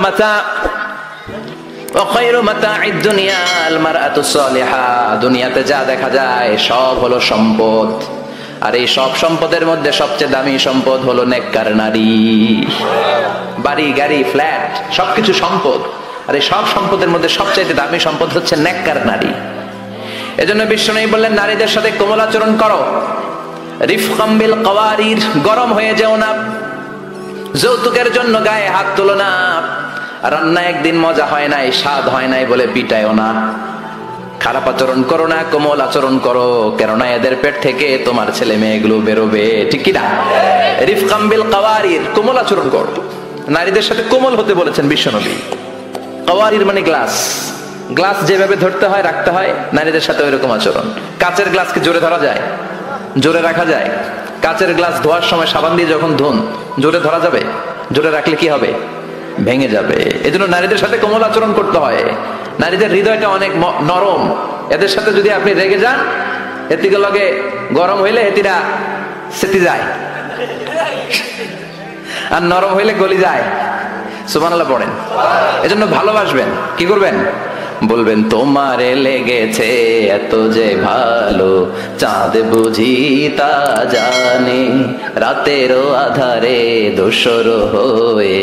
মাতা ওয়া খায়রু মাতা'আদ দুনিয়া আল মারআতুস সালিহা। দুনিয়াতে যা দেখা যায় সব হলো সম্পদ, আর এই সব সম্পদের মধ্যে সবচেয়ে দামি সম্পদ হলো নেককার নারী। বাড়ি গাড়ি ফ্ল্যাট সবকিছু সম্পদ, আর এই সব সম্পদের মধ্যে সবচেয়ে দামি সম্পদ হচ্ছে নেককার নারী। এজন্য বিশ্বনবী বললেন, নারীদের সাথে কোমল আচরণ করো। রিফকাম বিল কাওয়ারির, গরম হয়ে যেও না। যৌতুকের জন্য গায়ে হাত তোলো না। রান্না একদিন মজা হয় নাই, স্বাদ হয় নাই বলে পিটায়ও না। খারাপ আচরণ করো না, কোমল আচরণ করো, কেননা এদের পেট থেকে তোমার ছেলে মেয়েগুলো বেরোবে, ঠিক কি না? রিফকাম বিল কাওয়ারির, কোমল আচরণ করো। নারীদের সাথে কোমল হতে বলেছেন বিশ্বনবী। কাওয়ারির মানে গ্লাস, গ্লাস যেভাবে ধরতে হয় রাখতে হয়, নারীদের সাথে ওইরকম আচরণ। কাচের গ্লাসকে জোরে ধরা যায়? জোরে রাখা যায়? কাচের গ্লাস ধোয়ার সময় সাবান দিয়ে যখন ধুন, জোরে ধরা যাবে? জোরে রাখলে কি হবে? ভেঙে যাবে। এজন্য নারীদের সাথে কোমল আচরণ করতে হয়। নারীদের হৃদয়টা অনেক নরম, এদের সাথে যদি আপনি রেগে যান, এতিকে লগে গরম হইলে এতিরা সেতি যায়, আর নরম হইলে গলি যায়। সুবহানাল্লাহ পড়েন। এজন্য ভালোবাসবেন, কি করবেন? বলবেন, তোমারে লেগেছে এত যে ভালো, চাঁদ বুঝি তা জানে, রাতেরও আধারে দোসর হয়ে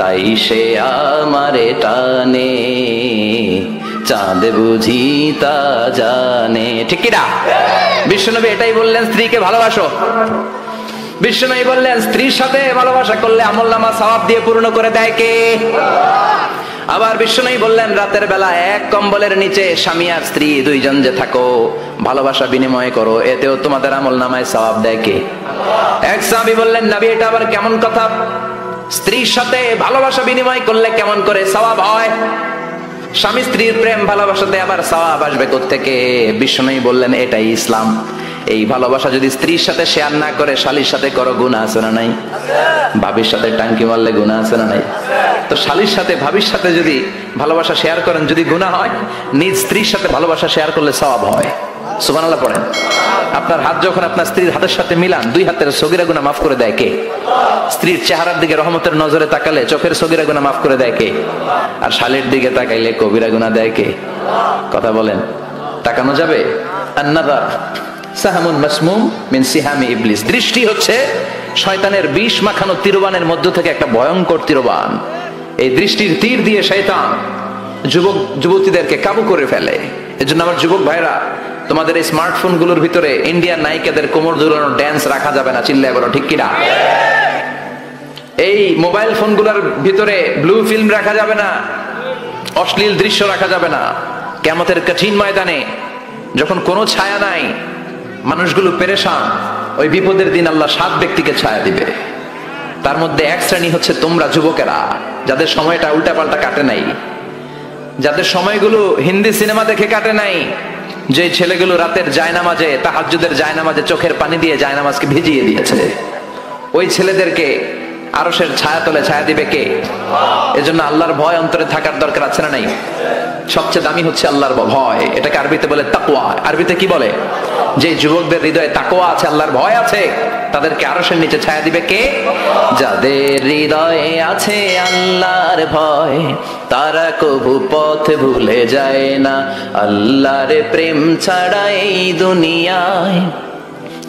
তাই সে আমারে টানে, চাঁদ বুঝি তা জানে, ঠিক কি না? বিশ্বনবী এটাই বললেন, স্ত্রীকে ভালোবাসো। বিশ্বনবী বললেন, স্ত্রীর সাথে ভালোবাসা করলে আমলনামা সওয়াব দিয়ে পূর্ণ করে দেয় কে? আবার বিশ্বনবী বললেন, রাতের বেলা এক কম্বলের নিচে স্বামী আর স্ত্রী দুইজন যে থাকো, ভালোবাসা বিনিময় করো, এতেও তোমাদের আমলনামায় সওয়াব দেয় কে? এক সাহাবী বললেন, নবী এটা আবার কেমন কথা? স্ত্রীর সাথে ভালোবাসা বিনিময় করলে কেমন করে সওয়াব হয়? স্বামী স্ত্রীর প্রেম ভালোবাসাতে আবার সওয়াব আসবে কোত্থেকে? বিশ্বনবী বললেন, এটাই ইসলাম। এই ভালোবাসা যদি স্ত্রীর সাথে শেয়ার না করে শালীর সাথে করো, গুনাহ আছে না নাই? ভাবির সাথে টাঙ্কি মারলে গুনাহ আছে না নাই? তো শালীর সাথে ভাবির সাথে যদি ভালোবাসা শেয়ার করেন, যদি গুনাহ হয়, নিজ স্ত্রীর সাথে ভালোবাসা শেয়ার করলে সওয়াব হয়। সুবহানাল্লাহ পড়েন। আপনার হাত যখন আপনার স্ত্রীর হাতের সাথে মিলান, দুই হাতের সগীরা গুনাহ মাফ করে দেয় কে? স্ত্রীর চেহারার দিকে রহমতের নজরে তাকালে চোখের সগীরা গুনাহ মাফ করে দেয় কে? আর শালীর দিকে তাকাইলে কবিরা গুনাহ দেয় কে? কথা বলেন, তাকানো যাবে? আন-নাযার সাহামুন মাসমুম মিন সিহামি ইবলিস। দৃষ্টি হচ্ছে শয়তানের বিষ মাখানো তীরবানের মধ্য থেকে একটা ভয়ঙ্কর তীরবান। এই দৃষ্টির তীর দিয়ে শয়তান যুবক যুবতীদেরকে কাবু করে ফেলে। এজন্য আমার যুবক ভাইরা, তোমাদের এই স্মার্টফোন গুলোর ভিতরে ইন্ডিয়ান নায়িকাদের কোমর দুলানো ড্যান্স রাখা যাবে না, চিল্লায় বলো ঠিক কিনা? এই মোবাইল ফোন গুলোর ভিতরে ব্লু ফিল্ম রাখা যাবে না, অশ্লীল দৃশ্য রাখা যাবে না। কিয়ামতের কঠিন ময়দানে যখন কোনো ছায়া নাই, মানুষগুলো পেরেশান, ওই বিপদের দিন আল্লাহ 7 ব্যক্তিকে ছায়া দিবে। তার মধ্যে এক শ্রেণী হচ্ছে তোমরা যুবকেরা, যাদের সময়টা উল্টাপাল্টা কাটে নাই, যাদের সময়গুলো হিন্দি সিনেমা দেখে কাটে নাই, যে ছেলেগুলো রাতের জায়নামাজে, তাহাজ্জুদের জায়নামাজে চোখের পানি দিয়ে জায়নামাজকে ভিজিয়ে দিয়েছে, ওই ছেলেদেরকে আরশের ছায়াতলে ছায়া দিবে কে? এজন্য আল্লাহর ভয় অন্তরে থাকার দরকার আছে না নাই? সবচেয়ে দামি হচ্ছে আল্লাহর ভয়। এটাকে আরবিতে বলে তাকওয়া। আরবিতে কি বলে? যে যুবকদের হৃদয়ে তাকওয়া আছে, আল্লাহর ভয় আছে, তাদেরকে আরশের নিচে ছায়া দিবে কে? যাদের হৃদয়ে আছে আল্লাহর ভয়, তারা কবু পথ ভুলে যায় না। আল্লাহর প্রেম ছাড়া এই দুনিয়ায়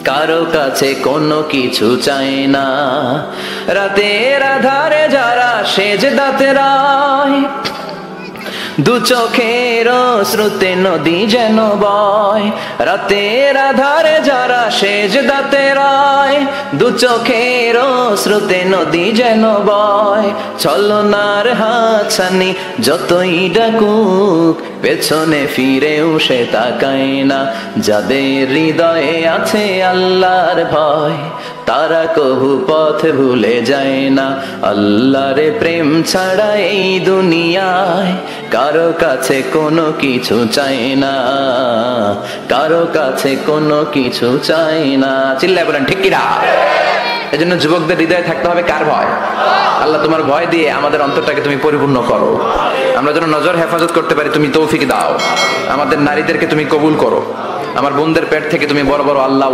কারো কাছে কোনো কিছু চাই না। রাতের আধারে যারা সেজদাতে রায়, দু চোখের শ্রুতে নদী যেন বয়। রাতের আধারে যারা সেজদাতে রায়, দু চোখের শ্রুতে নদী যেন বয়। ছলনার হাতছানি যতই ডাকুক, পেছনে ফিরেও সে তাকায় না। যাদের হৃদয়ে আছে আল্লাহর ভয়, তারা কবু পথ ভুলে যায় না। আল্লাহর প্রেম ছাড়া এই দুনিয়ায় কারো কাছে কোনো কিছু চাই না, কারো কাছে কোনো কিছু চাই না। চিল্লায় বলেন ঠিক কিনা? এজন্য যুবকদের হৃদয়ে থাকতে হবে কার ভয়? আল্লাহ তোমার ভয় দিয়ে আমাদের অন্তরটাকে তুমি পরিপূর্ণ করো। আমরা যেন নজর হেফাজত করতে পারি, তুমি তৌফিক দাও। আমাদের নারীদেরকে তুমি কবুল করো। আমার বোনদের পেট থেকে তুমি বড় বড় আল্লাহ